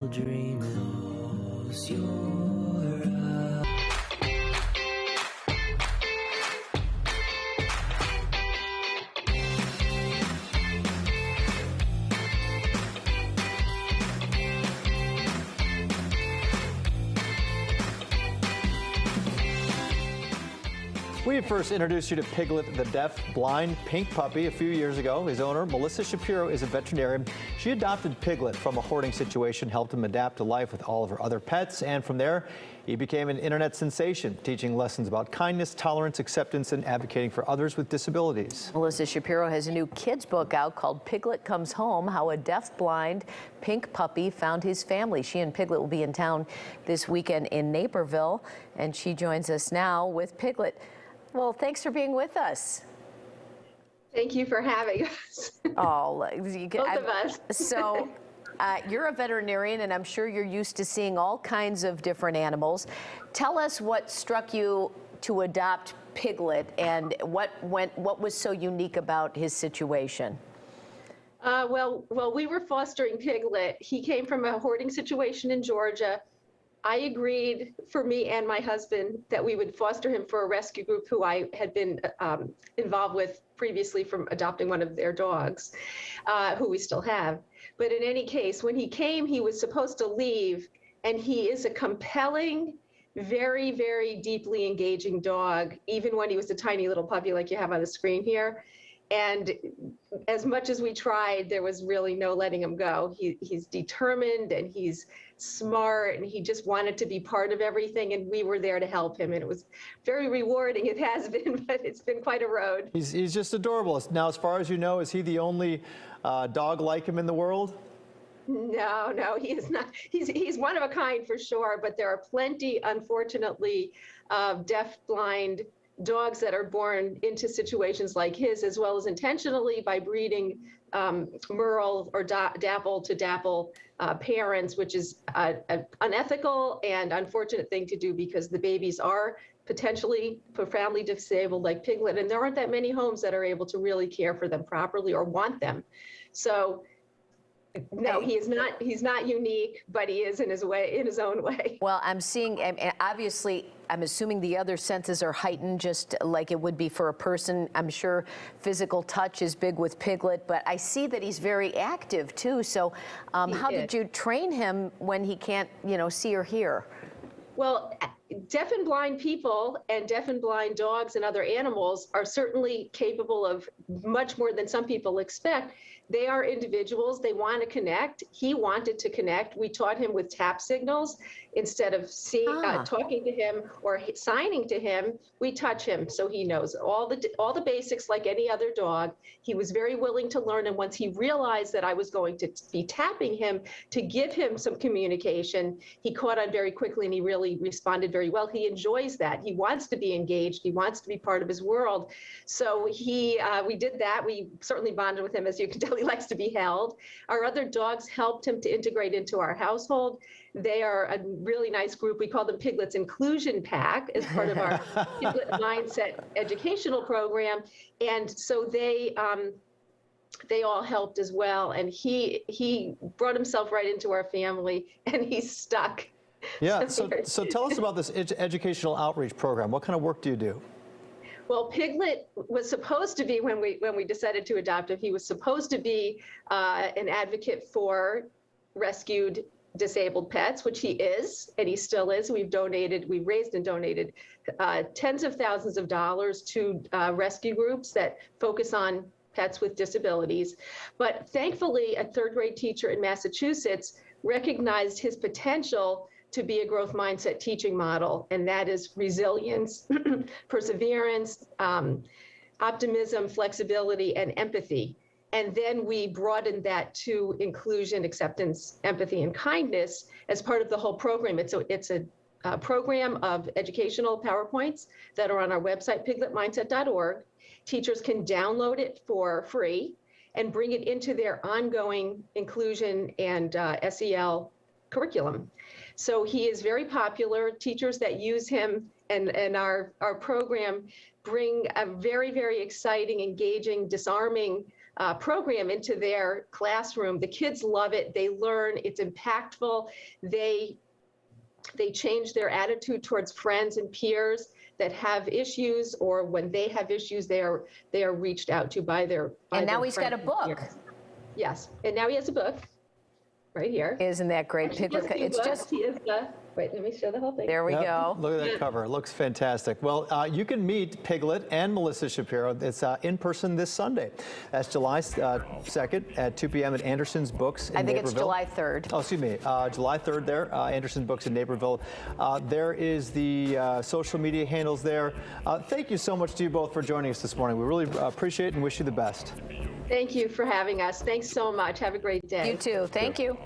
Dream close your eyes. We first introduced you to Piglet, the deaf-blind pink puppy, a few years ago. His owner, Melissa Shapiro, is a veterinarian. She adopted Piglet from a hoarding situation, helped him adapt to life with all of her other pets, and from there, he became an internet sensation, teaching lessons about kindness, tolerance, acceptance, and advocating for others with disabilities. Melissa Shapiro has a new kids book out called Piglet Comes Home, How a Deaf-Blind Pink Puppy Found His Family. She and Piglet will be in town this weekend in Naperville, and she joins us now with Piglet. Well, thanks for being with us. Thank you for having us. Oh, Both of us. So you're a veterinarian, and I'm sure you're used to seeing all kinds of different animals. Tell us what struck you to adopt Piglet, and what was so unique about his situation? Well, we were fostering Piglet. He came from a hoarding situation in Georgia. I agreed, for me and my husband, that we would foster him for a rescue group who I had been involved with previously from adopting one of their dogs, who we still have. But in any case, when he came, he was supposed to leave, and he is a compelling, very, very deeply engaging dog, even when he was a tiny little puppy like you have on the screen here. And as much as we tried, there was really no letting him go. He's determined, and he's smart, and he just wanted to be part of everything, and we were there to help him, and it was very rewarding. It has been, but it's been quite a road. He's just adorable. Now, as far as you know, is he the only dog like him in the world? No, he is not. He's one of a kind for sure, but there are plenty, unfortunately, of deaf-blind dogs that are born into situations like his, as well as intentionally by breeding Merle or Dapple to Dapple parents, which is an unethical and unfortunate thing to do, because the babies are potentially profoundly disabled like Piglet, and there aren't that many homes that are able to really care for them properly or want them. So no, he's not unique, but he is in his own way. Well, I'm seeing, and obviously, I'm assuming the other senses are heightened just like it would be for a person. I'm sure physical touch is big with Piglet, but I see that he's very active too. So how did you train him when he can't, see or hear? Well, deaf and blind people and deaf and blind dogs and other animals are certainly capable of much more than some people expect. They are individuals. They want to connect. He wanted to connect. We taught him with tap signals. Instead of talking to him or signing to him, we touch him, so he knows all the basics like any other dog. He was very willing to learn, and once he realized that I was going to be tapping him to give him some communication, he caught on very quickly, and he really responded very well. He enjoys that. He wants to be engaged. He wants to be part of his world. So we did that. We certainly bonded with him. As you can tell, he likes to be held. Our other dogs helped him to integrate into our household. They are a really nice group. We call them Piglet's Inclusion Pack as part of our Piglet Mindset educational program. And so they all helped as well. And he brought himself right into our family, and he's stuck. Yeah, so tell us about this educational outreach program. What kind of work do you do? Well, Piglet was supposed to be, when we decided to adopt him, he was supposed to be an advocate for rescued disabled pets, which he is, and he still is. We've raised and donated tens of thousands of dollars to rescue groups that focus on pets with disabilities. But thankfully, a third grade teacher in Massachusetts recognized his potential to be a growth mindset teaching model, and that is resilience, perseverance, optimism, flexibility, and empathy. And then we broadened that to inclusion, acceptance, empathy, and kindness as part of the whole program. It's a program of educational PowerPoints that are on our website, pigletmindset.org. Teachers can download it for free and bring it into their ongoing inclusion and SEL curriculum. So he is very popular. Teachers that use him and our program bring a very, very exciting, engaging, disarming program into their classroom. The kids love it. They learn. It's impactful. They change their attitude towards friends and peers that have issues, or when they have issues, they are reached out to by their And now their he's got a friends and book. peers. Yes, and now he has a book right here. Isn't that great? Piglet, He has it's two just, books. He is the, wait, let me show the whole thing. there we Yep, go. Look at that cover. It looks fantastic. Well, you can meet Piglet and Melissa Shapiro. It's in person this Sunday. That's July 2nd at 2 p.m. at Anderson's Books in I think it's Naperville. July 3rd. Oh, excuse me. July 3rd there, Anderson Books in Naperville. There is the social media handles there. Thank you so much to you both for joining us this morning. We really appreciate it and wish you the best. Thank you for having us. Thanks so much. Have a great day. You too. Thank you.